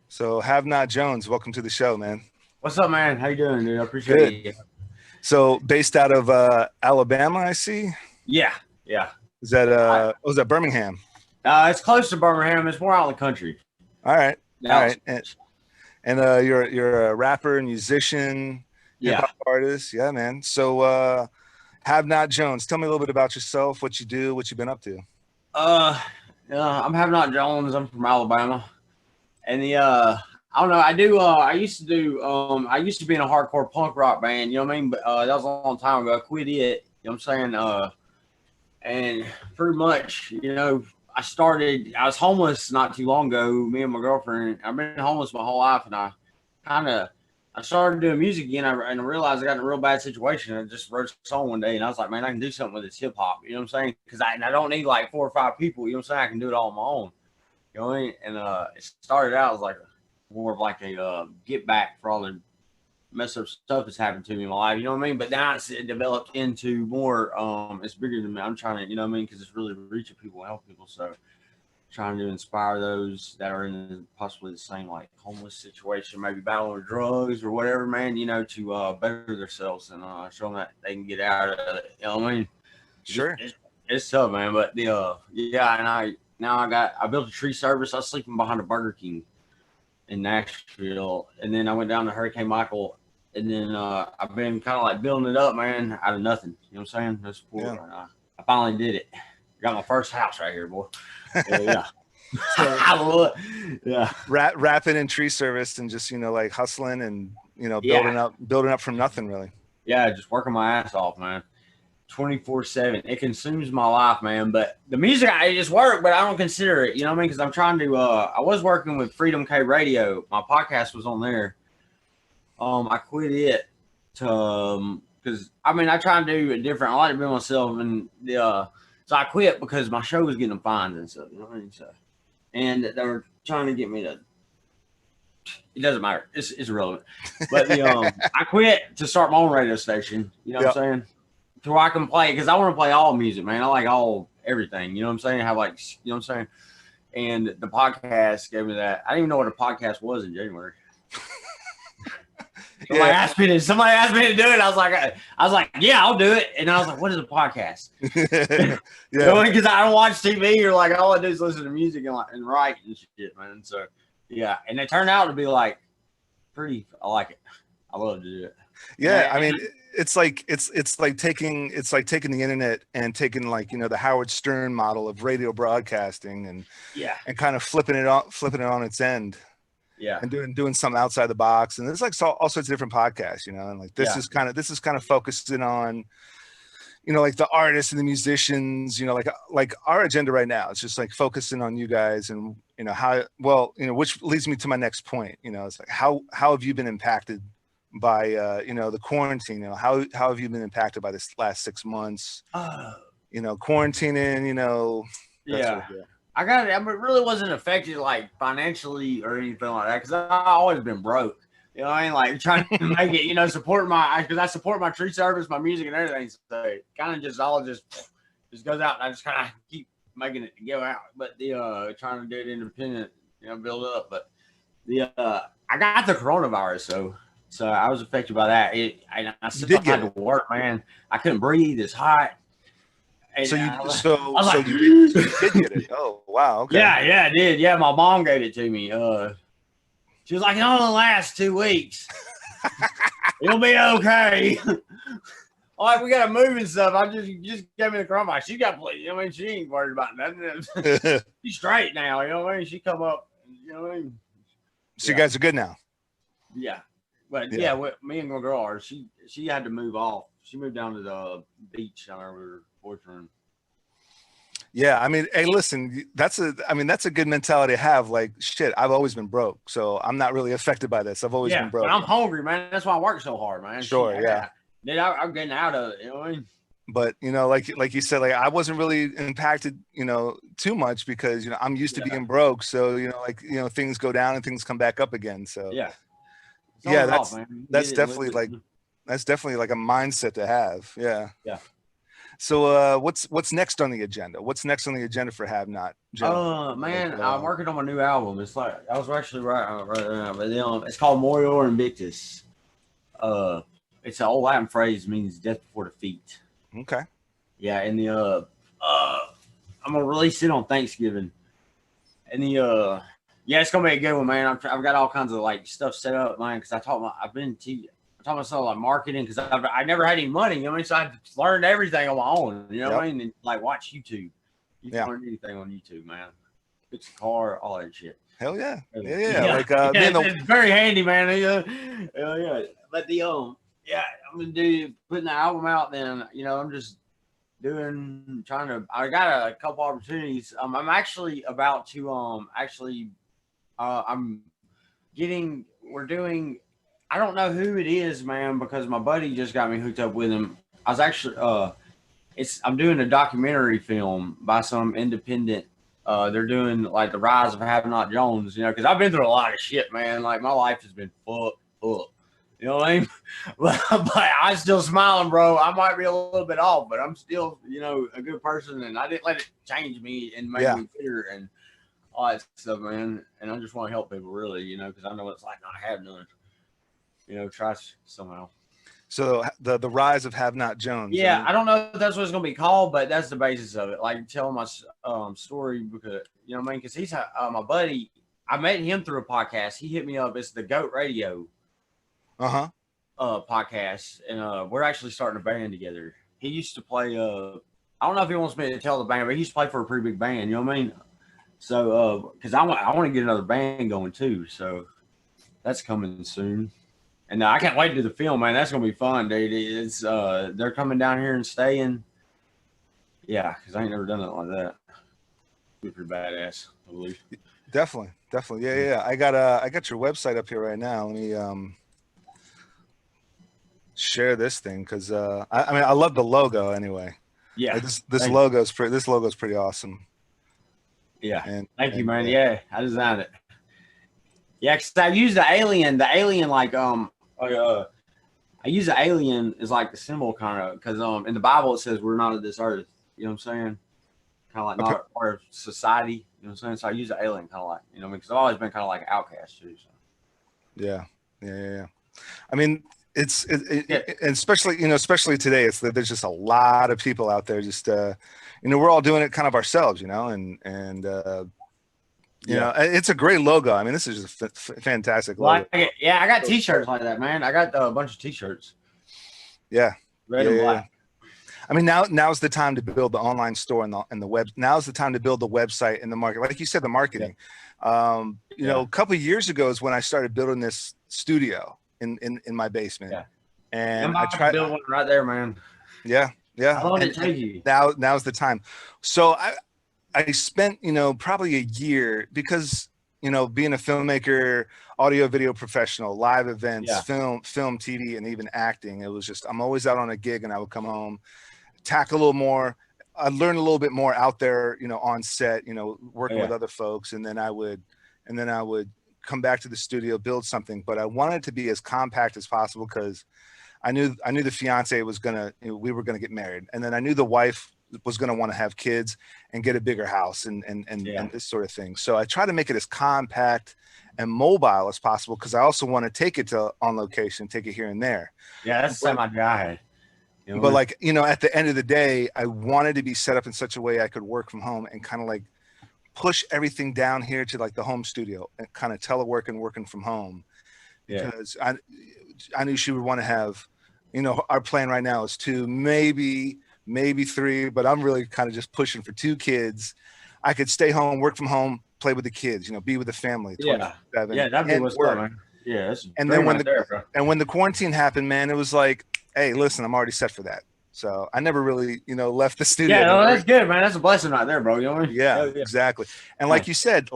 So Have Not Jones, welcome to the show, man. What's up, man? How you doing, dude? I appreciate Good. you. So based out of Alabama, I see. Yeah, yeah. Is that was that Birmingham? It's close to Birmingham. It's more out in the country. All right. All Now, right. And you're a rapper, musician, hip yeah. hop artist. Yeah, man. So Have Not Jones, tell me a little bit about yourself, what you do, what you've been up to. Uh, I'm Have Not Jones. I'm from Alabama, and I don't know. I do. I used to do. I used to be in a hardcore punk rock band. You know what I mean? But that was a long time ago. I quit it. You know what I'm saying? And pretty much, I started. I was homeless not too long ago. Me and my girlfriend. I've been homeless my whole life, and kind of I started doing music again. And I realized I got in a real bad situation. I just wrote a song one day, and I was like, man, I can do something with this hip hop. You know what I'm saying? Because I don't need like 4 or 5 people. You know what I'm saying? I can do it all on my own. You know what I mean? And it started out as like more of like a get back for all the messed up stuff that's happened to me in my life. You know what I mean? But now it developed into more. It's bigger than me. I'm trying to, you know what I mean? Because it's really reaching people, and help people. So trying to inspire those that are in possibly the same like homeless situation, maybe battling with drugs or whatever, man, to better themselves and show them that they can get out of it. You know what I mean? Sure. It's tough, man. But yeah, and I built a tree service. I was sleeping behind a Burger King in Nashville, and then I went down to Hurricane Michael, and then I've been kind of like building it up, man, out of nothing. You know what I'm saying? That's cool. Yeah. I finally did it. Got my first house right here, boy. Yeah. So, yeah. Rapping and tree service and just, like hustling and, building up from nothing really. Yeah. Just working my ass off, man. 24/7. It consumes my life, man. But the music, I just work, but I don't consider it, you know what I mean? Cause I'm trying to, I was working with Freedom K Radio. My podcast was on there. I quit it to, cause I try to do it different. I like to be myself and so I quit because my show was getting them fines and stuff, you know what I mean? So, and they were trying to get me to. It doesn't matter. It's irrelevant. But I quit to start my own radio station. You know what I'm saying? To where I can play, because I want to play all music, man. I like everything. You know what I'm saying? Have like, you know what I'm saying? And the podcast gave me that. I didn't even know what a podcast was in January. Somebody asked me to do it. I was like, yeah, I'll do it. And I was like, what is a podcast? Because I don't watch TV or like all I do is listen to music and write and shit, man. So yeah, and it turned out to be like pretty. I like it. I love to do it. Yeah, it's like taking the internet and taking like the Howard Stern model of radio broadcasting and kind of flipping it on its end. Yeah, and doing something outside the box, and there's like all sorts of different podcasts, and like this is kind of focusing on, like the artists and the musicians, like our agenda right now. It's just like focusing on you guys, and which leads me to my next point. It's like how have you been impacted by the quarantine? How have you been impacted by this last 6 months? Quarantining. Yeah. I got it. It really wasn't affected like financially or anything like that because I've always been broke. You know what I mean? Like trying to make it, support because I support my tree service, my music, and everything. So it kind of just all just goes out, and I just kind of keep making it go out. But trying to do it independent, build up. But I got the coronavirus, so I was affected by that. I still had to work, man. I couldn't breathe. It's hot. And so you did get it. Oh wow. Okay. Yeah, I did. Yeah, my mom gave it to me. She was like, it only lasts 2 weeks. It'll be okay. All right, we gotta move and stuff. I just gave me the coronavirus. She got, she ain't worried about nothing. She's straight now. You know what I mean? She come up. You know what I mean? So you guys are good now. Yeah, but me and my girl she had to move off. She moved down to the beach. I remember her boyfriend. Yeah, hey, listen, that's a good mentality to have. Like, shit, I've always been broke, so I'm not really affected by this. I've always been broke. But I'm hungry, man. That's why I work so hard, man. Sure, Dude, I'm getting out of it. You know what I mean? But like you said, like I wasn't really impacted, too much because I'm used to being broke. So things go down and things come back up again. So that's definitely like a mindset to have. Yeah. So what's next on the agenda? What's next on the agenda for Have Not Joe? Man, I'm working on my new album. It's like I was actually right now, but it's called Morior Invictus. It's an old Latin phrase, means death before defeat. Okay. Yeah, and I'm gonna release it on Thanksgiving. And yeah, it's gonna be a good one, man. I've got all kinds of like stuff set up, man, because I taught myself like marketing because I never had any money, you know what I mean? So I learned everything on my own, you know what I mean? And like watch YouTube. You can learn anything on YouTube, man. Fix a car, all that shit. Hell yeah. Yeah. Like it's very handy, man. Yeah. But I'm gonna putting the album out. Then I'm just I got a couple opportunities. I'm actually about to I don't know who it is, man, because my buddy just got me hooked up with him. I was actually I'm doing a documentary film by some independent. They're doing like the rise of Have Not Jones, because I've been through a lot of shit, man. Like my life has been fucked up. You know what I mean? but I'm still smiling, bro. I might be a little bit off, but I'm still, a good person, and I didn't let it change me and make me bitter and all that stuff, man. And I just want to help people, really, because I know it's like not have none. Try somehow. So the rise of Have Not Jones. Yeah, I don't know if that's what it's gonna be called, but that's the basis of it. Like telling my story because what I mean, because he's my buddy. I met him through a podcast. He hit me up. It's the Goat Radio. Podcast, and we're actually starting a band together. He used to play. I don't know if he wants me to tell the band, but he used to play for a pretty big band. You know what I mean? So, because I want to get another band going too. So that's coming soon. And I can't wait to do the film, man. That's gonna be fun, dude. It's they're coming down here and staying. Yeah, because I ain't never done it like that. Be pretty badass, I believe. Definitely. Yeah. I got your website up here right now. Let me share this thing because I love the logo anyway. Yeah, like this logo's pretty awesome. Yeah, thank you, man. Yeah, I designed it. Yeah, because I used the alien. The alien, I use the alien as like the symbol kind of because in the Bible it says we're not of this earth. You know what I'm saying? Kind of like not part of society. You know what I'm saying? So I use the alien kind of like because I've always been kind of like an outcast too. So. Yeah. I mean, it's especially especially today. It's that there's just a lot of people out there. Just we're all doing it kind of ourselves. It's a great logo. I mean, this is just a fantastic logo. I got T-shirts like that, man. I got a bunch of T-shirts. Yeah, red and black. I mean, now's the time to build the online store and the web. Now's the time to build the website and the market. Like you said, the marketing. Yeah. A couple of years ago is when I started building this studio in my basement. Yeah. And I tried to build one right there, man. Yeah. How long did it take you? Now's the time. So I spent, probably a year because, being a filmmaker, audio, video professional, live events, film, TV, and even acting. It was just, I'm always out on a gig and I would come home, tackle a little more. I learned a little bit more out there, on set, working with other folks. And then I would come back to the studio, build something, but I wanted it to be as compact as possible because I knew the fiance was we were gonna get married, and then I knew the wife was gonna want to have kids and get a bigger house and this sort of thing. So I try to make it as compact and mobile as possible because I also want to take it to on location, take it here and there. Yeah, that's the same idea I had. But at the end of the day, I wanted to be set up in such a way I could work from home and kind of like push everything down here to like the home studio and kind of telework and working from home. Because I knew she would want to have, our plan right now is 2, maybe 3, but I'm really kind of just pushing for 2 kids. I could stay home, work from home, play with the kids, be with the family. 24/7. Yeah, that'd be what's up, man. Yeah, and then when the quarantine happened, man, it was like, hey, listen, I'm already set for that. So I never really, left the studio. Yeah, no, that's good, man. That's a blessing right there, bro. You know what I mean? Yeah, exactly. And like you said,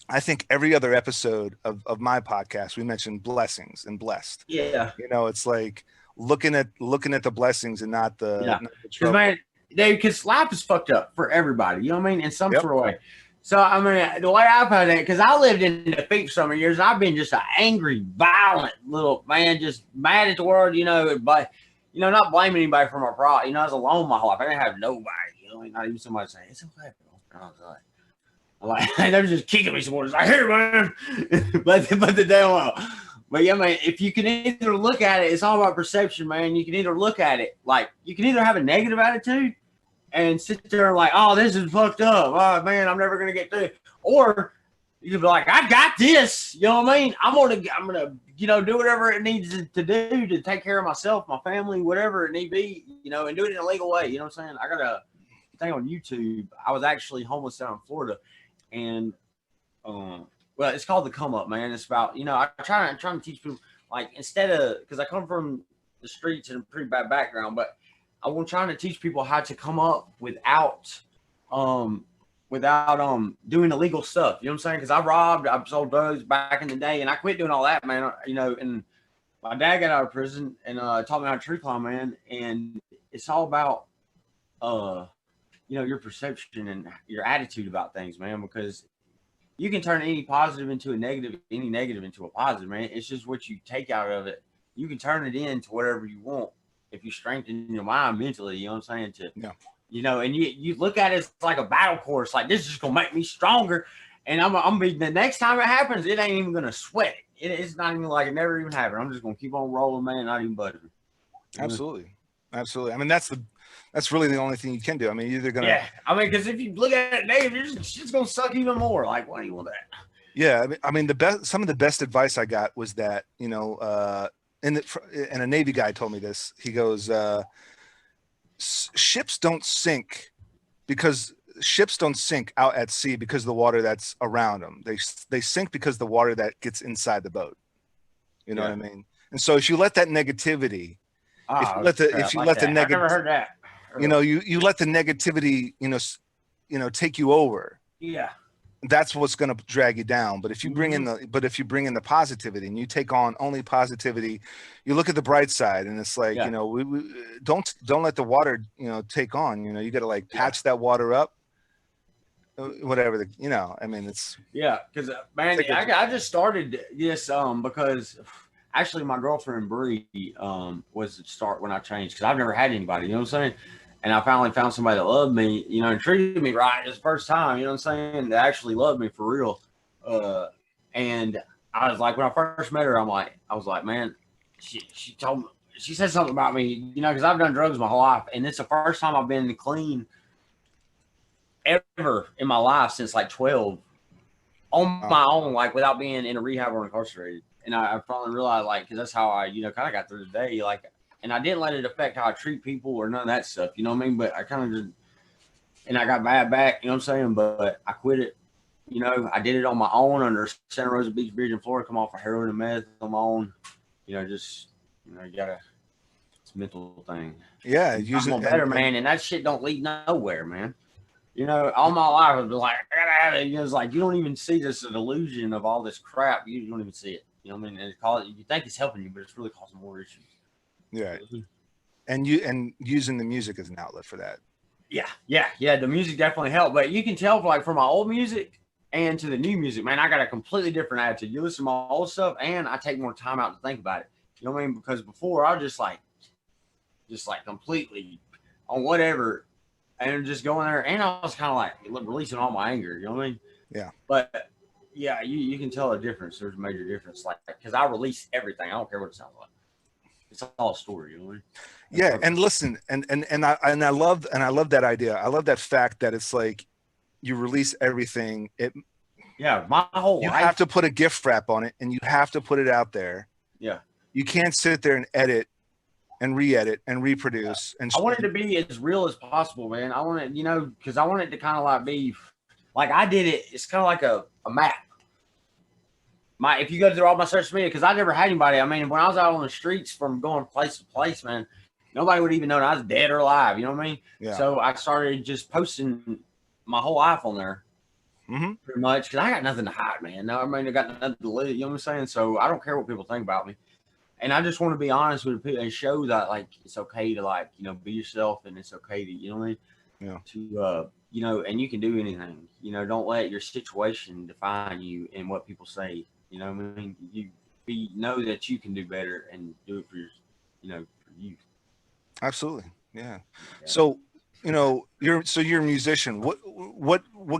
I think every other episode of my podcast, we mentioned blessings and blessed. Yeah. It's like looking at the blessings and not the trouble. Man, because life is fucked up for everybody. You know what I mean? In some sort of way. So, I mean, the way I've had it, because I lived in defeat for so many years, I've been just an angry, violent little man, just mad at the world, but you know, not blaming anybody for my problem. You know, I was alone my whole life. I didn't have nobody. You know, not even somebody saying it's okay. I was like, they were just kicking me some more. It's like, here, man. but the damn. But yeah, man, if you can either look at it, it's all about perception, man. You can either look at it like you can either have a negative attitude and sit there like, oh, this is fucked up. Oh man, I'm never gonna get through it. Or you can be like, I got this. You know what I mean? I'm gonna, you know, do whatever it needs to do to take care of myself, my family, whatever it need be, you know, and do it in a legal way. You know what I'm saying? I got a thing on YouTube. I was actually homeless down in Florida, and well, it's called The Come Up, man. It's about, you know, I'm trying to teach people, like, instead of, because I come from the streets and a pretty bad background, but I'm trying to teach people how to come up without doing illegal stuff. You know what I'm saying? Because I've sold drugs back in the day, and I quit doing all that, man. You know, and my dad got out of prison and taught me how to tree climb, man. And it's all about, you know, your perception and your attitude about things, man, because you can turn any positive into a negative, any negative into a positive, man. It's just what you take out of it. You can turn it into whatever you want if you strengthen your mind mentally, you know what I'm saying? You know, and you look at it as like a battle course, like this is gonna make me stronger. And I'm be the next time it happens, it ain't even gonna sweat it. It's not even like it never even happened. I'm just gonna keep on rolling, man, not even budging. Absolutely. I mean, that's really the only thing you can do. I mean, you're either gonna. Yeah. I mean, because if you look at it negative, it's just gonna suck even more. Like, why do you want that? Yeah. I mean, some of the best advice I got was that, you know, and a Navy guy told me this. He goes, ships don't sink out at sea because of the water that's around them. They sink because the water that gets inside the boat. You know what I mean? And so if you let that negativity, if you let the negative, I never heard that. You know, you let the negativity, you know, take you over. Yeah. That's what's going to drag you down. But if you bring in the positivity and you take on only positivity, you look at the bright side, and it's like, you know, we don't let the water, you know, take on, you know, you got to like patch that water up, whatever you know, I mean, it's because man, I just started this because actually my girlfriend Bree was the start when I changed, because I've never had anybody, you know what I'm saying? And I finally found somebody that loved me, you know, and treated me right this first time, you know what I'm saying? That actually loved me for real. And I was like, when I first met her, I was like, man, she told me, she said something about me, you know, because I've done drugs my whole life. And it's the first time I've been clean ever in my life since like 12 on my own, like without being in a rehab or incarcerated. And I finally realized, like, because that's how I, you know, kind of got through the day, like, and I didn't let it affect how I treat people or none of that stuff, you know what I mean? But I kind of just, and I got bad back, you know what I'm saying? But I quit it, you know, I did it on my own under Santa Rosa Beach Bridge in Florida, come off of heroin and meth on my own, you know, just, you know, you gotta, it's a mental thing. Yeah. I'm better, man. And that shit don't lead nowhere, man. You know, all my life I've been like, I gotta have it. You know, it's like, you don't even see this an illusion of all this crap. You don't even see it. You know what I mean? And you think it's helping you, but it's really causing more issues. Yeah. And using the music as an outlet for that. Yeah. The music definitely helped, but you can tell, like, from my old music and to the new music, man, I got a completely different attitude. You listen to my old stuff, and I take more time out to think about it. You know what I mean? Because before I was just like completely on whatever, and just going there, and I was kind of like releasing all my anger. You know what I mean? Yeah. But yeah, you can tell a difference. There's a major difference, like, because I release everything. I don't care what it sounds like. It's all a story, you know what I mean? Yeah, and listen, and I love that idea. I love that fact that it's like you release everything. My whole life. You have to put a gift wrap on it, and you have to put it out there. Yeah. You can't sit there and edit and re-edit and reproduce. And I want it to be as real as possible, man. I want it, you know, because I want it to kind of like be like I did it. It's kind of like a map. If you go through all my social media, because I never had anybody. I mean, when I was out on the streets from going place to place, man, nobody would even know that I was dead or alive. You know what I mean? Yeah. So I started just posting my whole life on there, pretty much, because I got nothing to hide, man. No, I mean, I got nothing to live. You know what I'm saying? So I don't care what people think about me, and I just want to be honest with people and show that, like, it's okay to, like, you know, be yourself, and it's okay to, you know what I mean? Yeah. To you know, and you can do anything. You know, don't let your situation define you and what people say. You know what I mean? You know that you can do better and do it for your, you know, for you. Absolutely. Yeah. So, you're a musician. What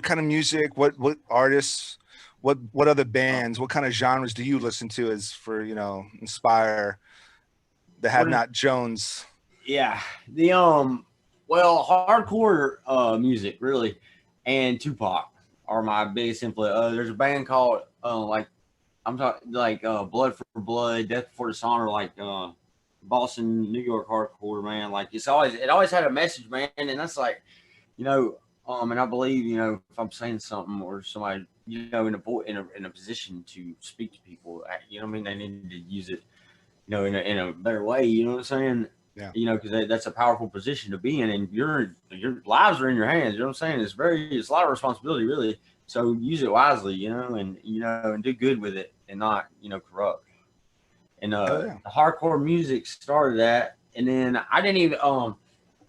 kind of music, what artists, what other bands, what kind of genres do you listen to as for, inspire the Have Not Jones? Yeah. Well, hardcore music really, and Tupac are my biggest influence. There's a band called I'm talking like Blood for Blood, Death Before Dishonor, like Boston, New York hardcore, man. Like it always had a message, man. And that's like, and I believe, if I'm saying something or somebody, in a position to speak to people, they need to use it, in a better way. You know what I'm saying? Yeah. Because that's a powerful position to be in, and your lives are in your hands. You know what I'm saying? It's a lot of responsibility, really. So use it wisely, and do good with it, and not, corrupt. And the hardcore music started that, and then I didn't even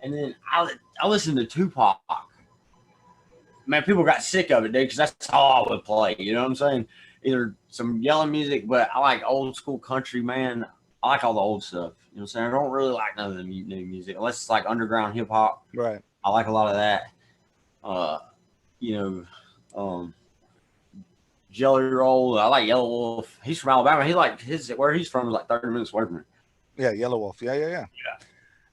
and then I listened to Tupac. Man, people got sick of it, dude, because that's all I would play. You know what I'm saying? Either some yelling music, but I like old school country, man. I like all the old stuff. You know what I'm saying? I don't really like none of the new music, unless it's like underground hip hop. Right. I like a lot of that. Jelly Roll. I like Yellow Wolf. He's from Alabama. Where he's from is like 30 minutes away from me. Yeah, Yellow Wolf. Yeah.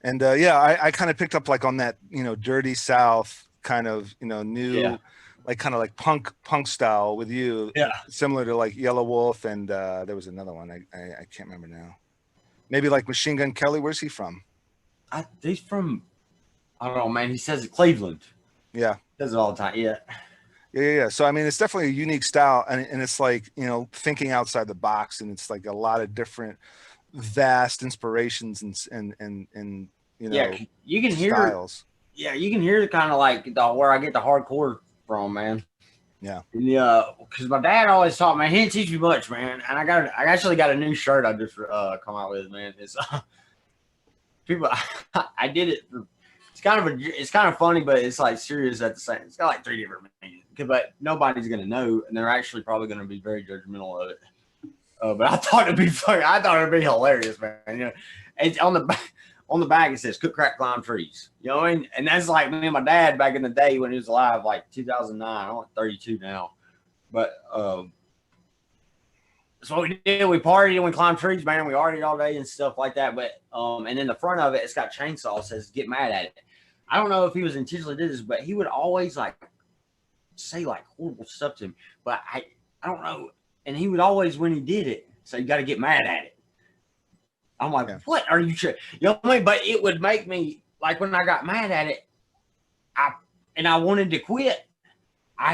And I kind of picked up like on that, dirty South kind of, new, like kind of like punk style with you. Yeah. Similar to like Yellow Wolf, and there was another one I can't remember now. Maybe like Machine Gun Kelly. Where's he from? He's from, I don't know, man. He says Cleveland. Yeah. He says it all the time. Yeah. Yeah. So I mean, it's definitely a unique style, and it's like, thinking outside the box, and it's like a lot of different vast inspirations and you can hear styles. Yeah, you can hear kind of like where I get the hardcore from, man. Yeah. Because my dad always taught me. He didn't teach me much, man. And I actually got a new shirt I just come out with, man. It's people. I did it. It's kind of funny, but it's like serious at the same. It's got like 3 different meanings, but nobody's gonna know, and they're actually probably gonna be very judgmental of it. But I thought it'd be funny. I thought it'd be hilarious, man. It's on the back. It says "Cook, Crack, Climb Trees." You know what I mean? And that's like me and my dad back in the day when he was alive, like 2009. I'm like 32 now, but that's what we did. We partied and we climbed trees, man. We partied all day and stuff like that. But and in the front of it, it's got chainsaw. It says "Get mad at it." I don't know if he was intentionally did this, but he would always like say like horrible stuff to him. But I don't know. And he would always, when he did it, say, "You got to get mad at it." I'm like, What are you sure? You know what I mean? But it would make me, like, when I got mad at it, I wanted to quit.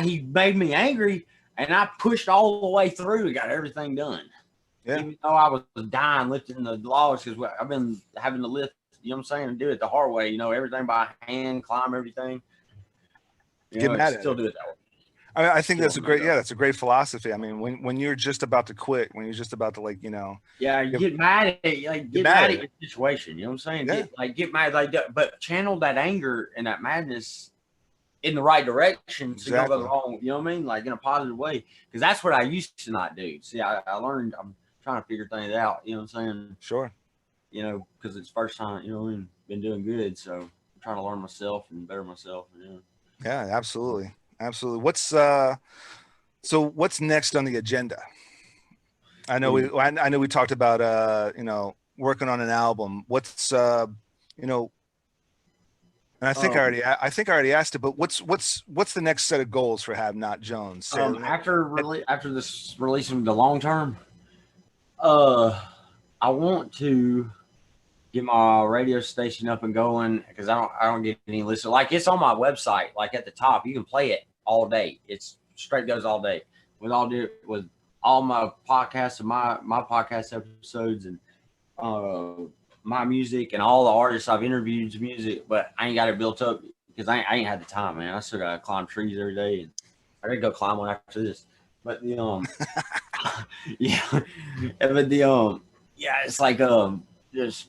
He made me angry, and I pushed all the way through and got everything done. Yeah. Even though I was dying lifting the logs, because I've been having to lift, you know what I'm saying, and do it the hard way, everything by hand, climb everything. Get mad at it. Still do it that way. I think that's a great philosophy. I mean, when you're just about to quit, when you're just about to you get mad at it, like get mad at your situation. You know what I'm saying? Yeah. Get mad, but channel that anger and that madness in the right direction, so you don't go wrong. You know what I mean? Like in a positive way, because that's what I used to not do. See, I learned. I'm trying to figure things out. You know what I'm saying? Sure. Because it's first time. You know what I mean? Been doing good, so I'm trying to learn myself and better myself. Yeah, absolutely. What's what's next on the agenda? I know we talked about working on an album. What's and I think I already asked it, but what's the next set of goals for Have Not Jones? After this release of the long term, I want to get my radio station up and going, because I don't get any listen. Like, it's on my website, like at the top, you can play it all day. It's straight goes all day with all my podcasts and my podcast episodes and my music and all the artists I've interviewed music, but I ain't got it built up because I ain't had the time, man. I still gotta climb trees every day, and I gotta go climb one after this. But it's like just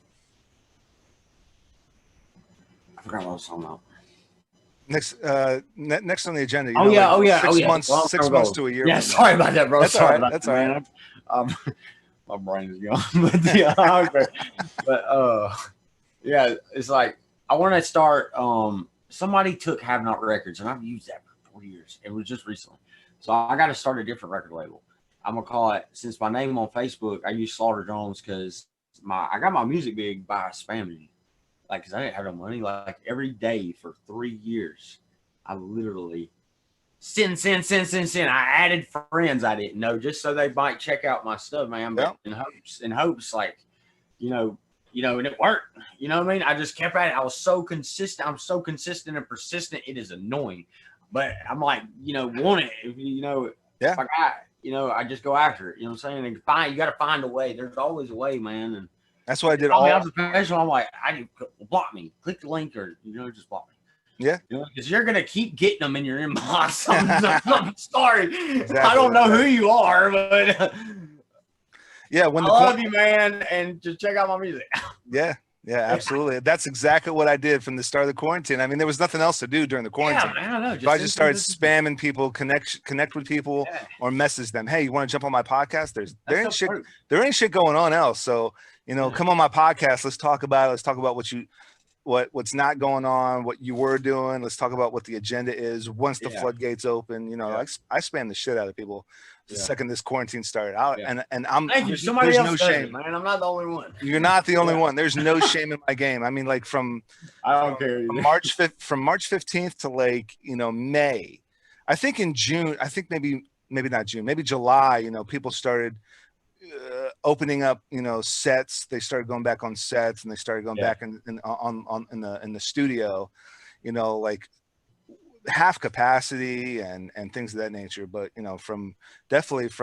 I forgot what I was talking about. Next on the agenda. 6 months to a year. Yeah, sorry about that, bro. That's all right. That's all right. My brain is gone. But Yeah, it's like I want to start. Somebody took Have Not Records, and I've used that for 4 years. It was just recently, so I got to start a different record label. I'm gonna call it, since my name on Facebook, I use Slaughter Jones because I got my music big by spamming, like, because I didn't have no money. Like every day for 3 years, I literally send. I added friends I didn't know just so they might check out my stuff, man. But in hopes, like, you know, and it worked. You know what I mean? I just kept at it. I was so consistent. I'm so consistent and persistent. It is annoying, but I'm like, want it. If if I got, I just go after it. You know what I'm saying? You got to find a way. There's always a way, man. And that's what I did. I'm a professional. I'm like, block me. Click the link, or just block me. Yeah, because you're gonna keep getting them in your inbox. I'm sorry, exactly. I don't know who you are, but yeah, I love you, man, and just check out my music. Yeah, absolutely. That's exactly what I did from the start of the quarantine. I mean, there was nothing else to do during the quarantine. Yeah, I don't know. So I just started spamming people, connect with people, or message them. Hey, you want to jump on my podcast? There ain't shit going on else. So come on my podcast. Let's talk about it. Let's talk about what's not going on, what you were doing. Let's talk about what the agenda is once the floodgates open. I spam the shit out of people the second this quarantine started out. And I'm thank you. Somebody else no shame, man. I'm not the only one. You're not the only one. There's no shame in my game. I mean, like from March 15th to May. I think in June, maybe not June, maybe July, people started opening up, sets. They started going back on sets, and they started going back in the studio, like half capacity and things of that nature. But from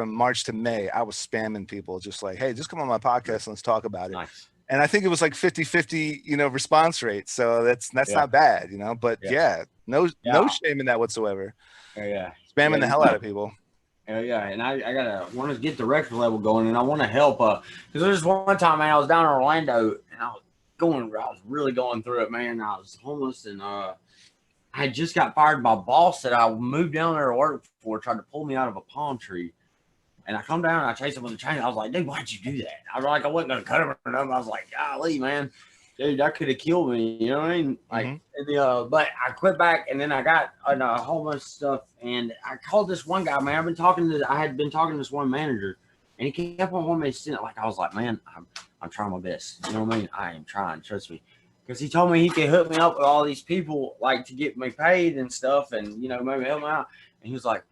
March to May, I was spamming people, just like, hey, just come on my podcast and let's talk about it. Nice. And I think it was like 50-50, response rate. So that's not bad, but no shame in that whatsoever. Spamming the hell out of people. Yeah, and I want to get the record label going, and I want to help. Because there's one time, man, I was down in Orlando, and I was really going through it, man. I was homeless, and I had just got fired. My boss that I moved down there to work for tried to pull me out of a palm tree, and I come down and I chased him with a chain. I was like, dude, why'd you do that? I was like, I wasn't gonna cut him or nothing. I was like, golly, man, dude, that could have killed me. You know what I mean? Like, but I quit back, and then I got a whole bunch of stuff, and I called this one guy, man. I had been talking to this one manager, and he kept on wanting me to send it. Like, I was like, man, I'm trying my best. You know what I mean? I am trying. Trust me. Because he told me he could hook me up with all these people, like, to get me paid and stuff, and maybe help me out. And he was like,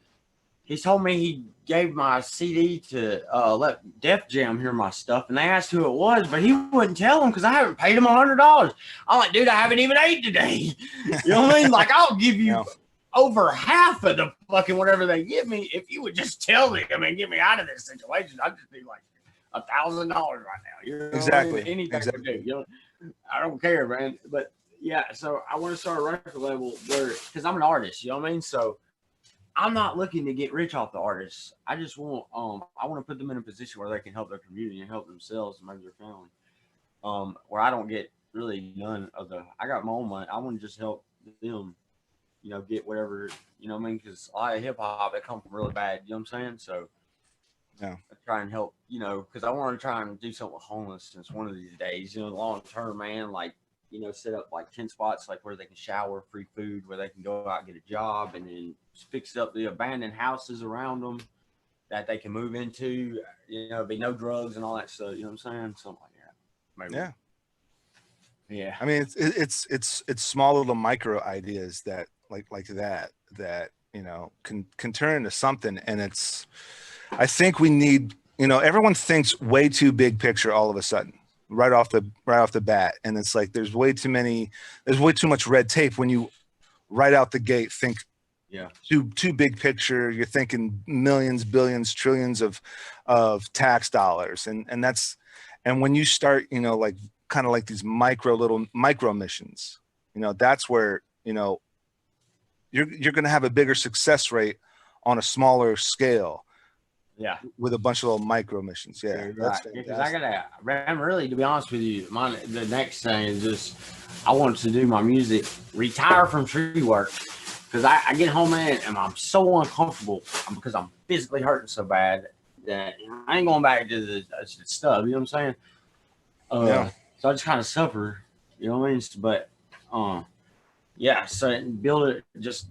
he told me he gave my CD to let Def Jam hear my stuff, and they asked who it was, but he wouldn't tell them because I haven't paid him $100. I'm like, dude, I haven't even ate today. You know what I mean? Like, I'll give you over half of the fucking whatever they give me if you would just tell them and get me out of this situation. I'd just be like $1,000 right now. You know exactly. I mean? Anything would do. I don't care, man. But yeah, so I want to start a record label because I'm an artist. You know what I mean? So I'm not looking to get rich off the artists. I just want I want to put them in a position where they can help their community and help themselves and maybe their family. Where I don't get really none of I got my own money. I want to just help them, get whatever, you know what I mean? Because a lot of hip hop, it come from really bad, you know what I'm saying? So I try and help, because I want to try and do something with homelessness one of these days, long term, man, like, set up like 10 spots, like where they can shower, free food, where they can go out and get a job, and then fix up the abandoned houses around them that they can move into, be no drugs and all that stuff. You know what I'm saying? Something like that. Maybe. Yeah. I mean, it's small little micro ideas that like that can turn into something. And I think we need, everyone thinks way too big picture all of a sudden. Right off the bat, and it's like there's way too much red tape when you right out the gate think too big picture. You're thinking millions, billions, trillions of tax dollars, and when you start like kind of like these micro missions, that's where you're going to have a bigger success rate on a smaller scale. Yeah, with a bunch of little micro missions. Yeah, right. Because I'm really, to be honest with you, the next thing is just I want to do my music, retire from tree work, because I get home, man, and I'm so uncomfortable because I'm physically hurting so bad that I ain't going back to the stuff. You know what I'm saying? So I just kind of suffer, You know what I mean? But yeah, so build it, just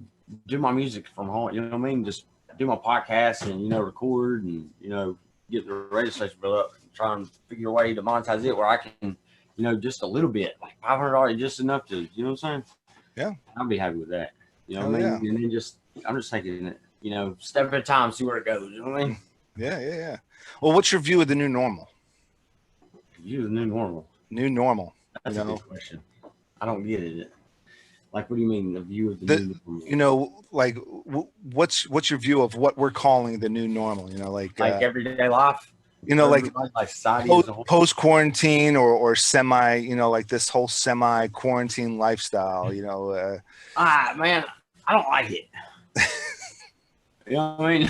do my music from home. You know what I mean? Just do my podcast and record and get the radio station built up. And try and figure a way to monetize it where I can, just a little bit, like $500, just enough to, you know what I'm saying? Yeah, I'll be happy with that. You know what I mean? Yeah. And then I'm just taking it, step at a time, see where it goes. You know what I mean? Yeah. Well, what's your view of the new normal? View of the new normal. New normal. That's a good question. I don't get it. Like, what do you mean, the view of the new normal? Like, what's your view of what we're calling the new normal? Like everyday life. Like post quarantine or semi. Like this whole semi quarantine lifestyle. Man, I don't like it. You know what I mean?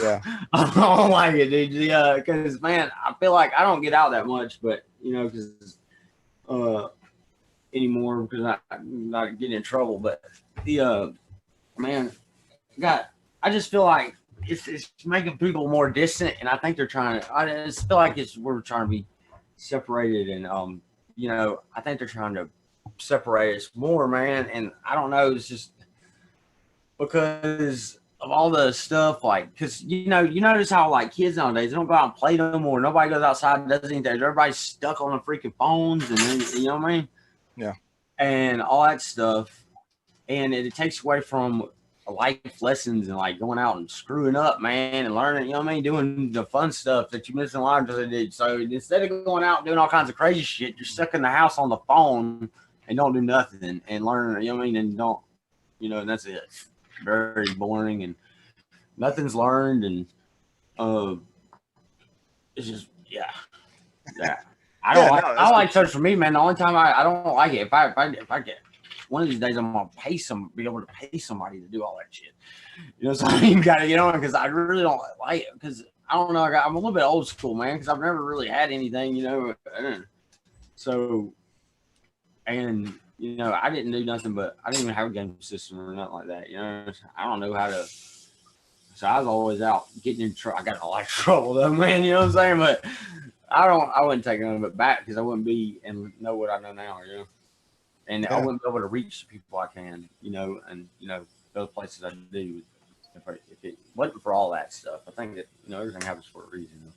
Yeah. I don't like it, dude. Yeah, because man, I feel like I don't get out that much, but because anymore because I'm not getting in trouble. But man, I just feel like it's making people more distant, and I think they're trying to. I just feel like we're trying to be separated, and I think they're trying to separate us more, man. And I don't know, it's just because of all the stuff, like, because you notice how like kids nowadays, they don't go out and play no more. Nobody goes outside and does anything. Everybody's stuck on the freaking phones, and then, you know what I mean? Yeah. And all that stuff, and it takes away from life lessons and like going out and screwing up, man, and learning. You know what I mean? Doing the fun stuff that you miss in life because they did. So instead of going out and doing all kinds of crazy shit, you're stuck in the house on the phone and don't do nothing and learn. You know what I mean? And don't, and that's it. Very boring and nothing's learned, and it's just I don't like social media, man. The only time I don't like it, if I get one of these days, I'm gonna be able to pay somebody to do all that shit. So you got to, because I really don't like it, because I don't know, I'm a little bit old school, man, because I've never really had anything, so, and I didn't do nothing, but I didn't even have a game system or nothing like that. I don't know how to. So I was always out getting in trouble. I got in a lot of trouble though, man. You know what I'm saying? But I wouldn't take none of it back because I wouldn't be and know what I know now. And I wouldn't be able to reach the people I can. And those places I do. If it wasn't for all that stuff, I think that everything happens for a reason.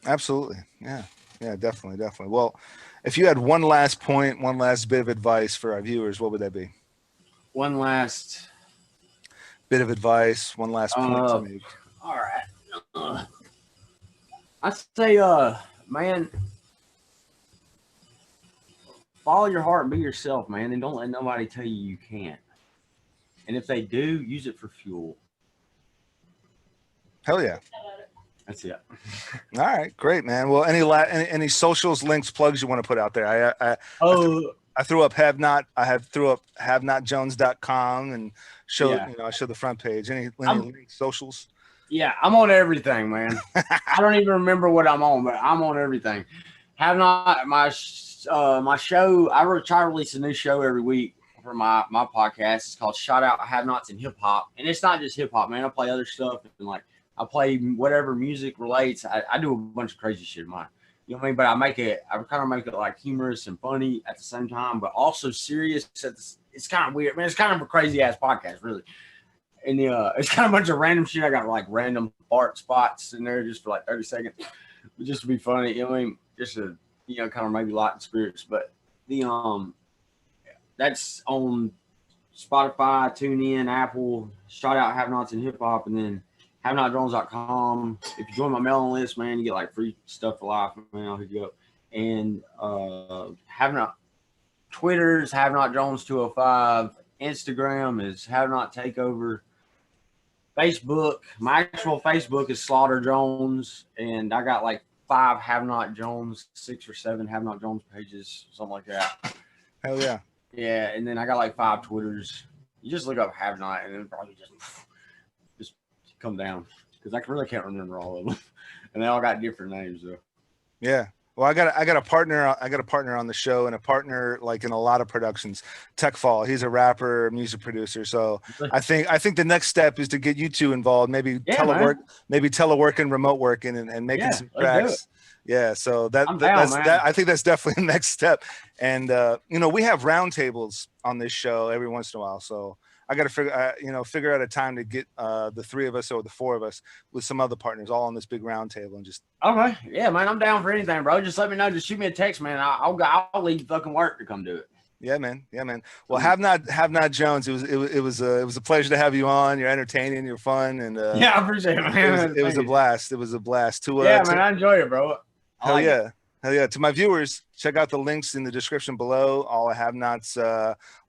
Absolutely, yeah, definitely. Well, if you had one last point, one last bit of advice for our viewers, what would that be? One last bit of advice, one last point to make. All right. I say, man, follow your heart and be yourself, man, and don't let nobody tell you can't. And if they do, use it for fuel. Hell yeah. That's it. All right, great, man. Well, any socials, links, plugs you want to put out there? I threw up threw up havenotjones.com and showed I showed the front page. Any links, socials? Yeah, I'm on everything, man. I don't even remember what I'm on, but I'm on everything. Have not my show. I try to release a new show every week for my podcast. It's called Shout Out Have Nots in Hip Hop, and it's not just hip hop, man. I play other stuff and like. I play whatever music relates. I do a bunch of crazy shit in mine. You know what I mean? But I kind of make it like humorous and funny at the same time, but also serious. It's kind of weird. Man, it's kind of a crazy ass podcast, really. And it's kind of a bunch of random shit. I got like random fart spots in there just for like 30 seconds. Just to be funny. You know what I mean? Just to, kind of maybe lighten spirits. But that's on Spotify, TuneIn, Apple, Shout Out Have Nots in Hip Hop, and then HelmetUp.com. If you join my mailing list, man, you get like free stuff for life, man. I'll hit you up. And Twitter's Have Not Jones 205. Instagram is Have Not Takeover. Facebook, my actual Facebook is Slaughter Jones, and I got like 5 Have Not Jones, 6 or 7 Have Not Jones pages, something like that. Hell yeah. Yeah, and then I got like 5 Twitters. You just look up Have Not, and then probably just come down, because I really can't remember all of them, and they all got different names though. Yeah. Well, I got a partner on the show, and a partner like in a lot of productions. TechFall, he's a rapper, music producer. So I think the next step is to get you two involved. Maybe telework and remote working and making some tracks. Yeah, so I'm down, man. I think that's definitely the next step. And you know, we have roundtables on this show every once in a while. So I got to figure out a time to get the three of us or the four of us with some other partners all on this big roundtable and just. Okay, yeah, man, I'm down for anything, bro. Just let me know. Just shoot me a text, man. I'll leave fucking work to come do it. Yeah, man. Yeah, man. Well, have not Jones. It was a pleasure to have you on. You're entertaining. You're fun, and yeah, I appreciate it, man. It was a blast. It was a blast. Man, I enjoyed it, bro. Hell yeah. Hell yeah. To my viewers, check out the links in the description below. All I have not's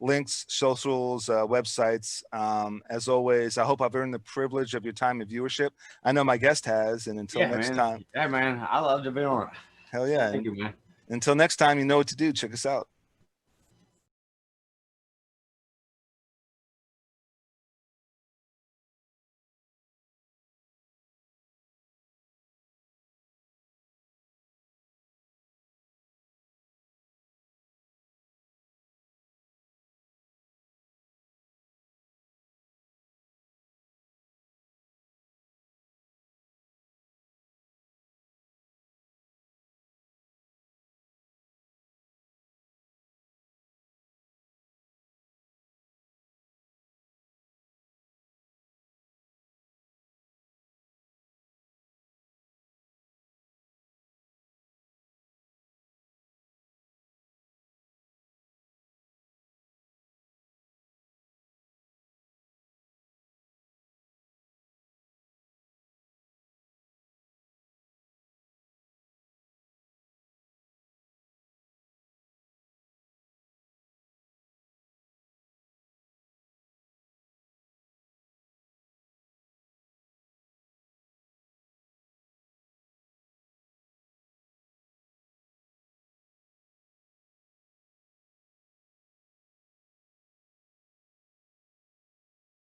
links, socials, websites. As always, I hope I've earned the privilege of your time and viewership. I know my guest has. And until next time. Yeah, man. I love to be on it. Hell yeah. Thank you, man. Until next time, you know what to do. Check us out.